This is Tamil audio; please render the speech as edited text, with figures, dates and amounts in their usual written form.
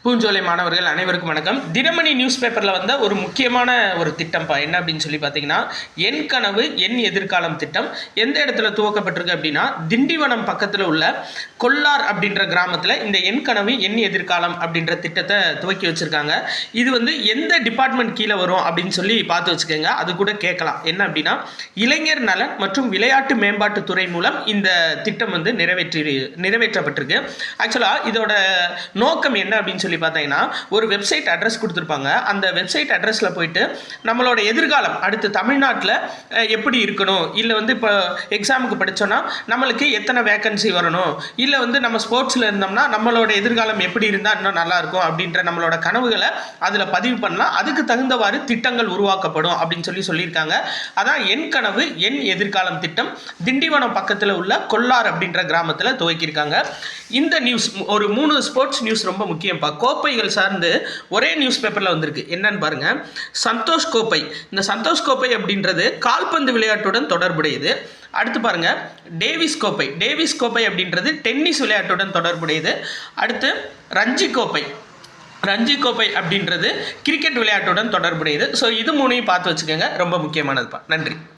பூஞ்சோலை மாணவர்கள் அனைவருக்கும் வணக்கம். தினமணி நியூஸ் பேப்பரில் வந்த ஒரு முக்கியமான ஒரு திட்டம்ப்பா. என்ன அப்படின்னு சொல்லி பார்த்தீங்கன்னா, என் கனவு என் எதிர்காலம் திட்டம் எந்த இடத்துல துவக்கப்பட்டிருக்கு அப்படின்னா, திண்டிவனம் பக்கத்தில் உள்ள கொல்லார் அப்படின்ற கிராமத்தில் இந்த என் கனவு என் எதிர்காலம் அப்படின்ற திட்டத்தை துவக்கி வச்சுருக்காங்க. இது எந்த டிபார்ட்மெண்ட் கீழே வரும் அப்படின்னு சொல்லி பார்த்து வச்சுக்கோங்க. அது கூட கேட்கலாம். என்ன அப்படின்னா, இளைஞர் நலன் மற்றும் விளையாட்டு மேம்பாட்டுத்துறை மூலம் இந்த திட்டம் நிறைவேற்றப்பட்டிருக்கு. ஆக்சுவலாக இதோட நோக்கம் என்ன அப்படின்னு சொல்லி பார்த்தீங்கன்னா, ஒரு வெப்சைட் அட்ரஸ் கொடுத்துருப்பாங்க. அந்த வெப்சைட் அட்ரஸில் போயிட்டு நம்மளோட எதிர்காலம் அடுத்து தமிழ்நாட்டில் எப்படி இருக்கணும், இல்லை இப்போ எக்ஸாமுக்கு படித்தோன்னா நம்மளுக்கு எத்தனை வேக்கன்சி வரணும், இல்லை நம்ம ஸ்போர்ட்ஸில் இருந்தோம்னா நம்மளோட எதிர்காலம் எப்படி இருந்தால் இன்னும் நல்லாயிருக்கும் அப்படின்ற நம்மளோட கனவுகளை அதில் பதிவு பண்ணலாம். அதுக்கு தகுந்தவாறு திட்டங்கள் உருவாக்கப்படும் அப்படின்னு சொல்லியிருக்காங்க. அதான் என் கனவு என் எதிர்காலம் திட்டம் திண்டிவனம் பக்கத்தில் உள்ள கொல்லார் அப்படின்ற கிராமத்தில் துவக்கியிருக்காங்க. இந்த நியூஸ் ஒரு 3 ஸ்போர்ட்ஸ் நியூஸ் ரொம்ப முக்கியம். கோப்பைகள் சார்ந்து ஒரே நியூஸ் பேப்பரில் வந்திருக்கு. என்னன்னு பாருங்க. சந்தோஷ் கோப்பை. இந்த சந்தோஷ் கோப்பை அப்படின்றது கால்பந்து விளையாட்டுடன் தொடர்புடையது. அடுத்து பாருங்க, டேவிஸ் கோப்பை. டேவிஸ் கோப்பை அப்படின்றது டென்னிஸ் விளையாட்டுடன் தொடர்புடையது. அடுத்து ரஞ்சி கோப்பை. ரஞ்சி கோப்பை அப்படின்றது கிரிக்கெட் விளையாட்டுடன் தொடர்புடையது. ஸோ இது 3ஐயும் பார்த்து வச்சுக்கோங்க. ரொம்ப முக்கியமானதுப்பா. நன்றி.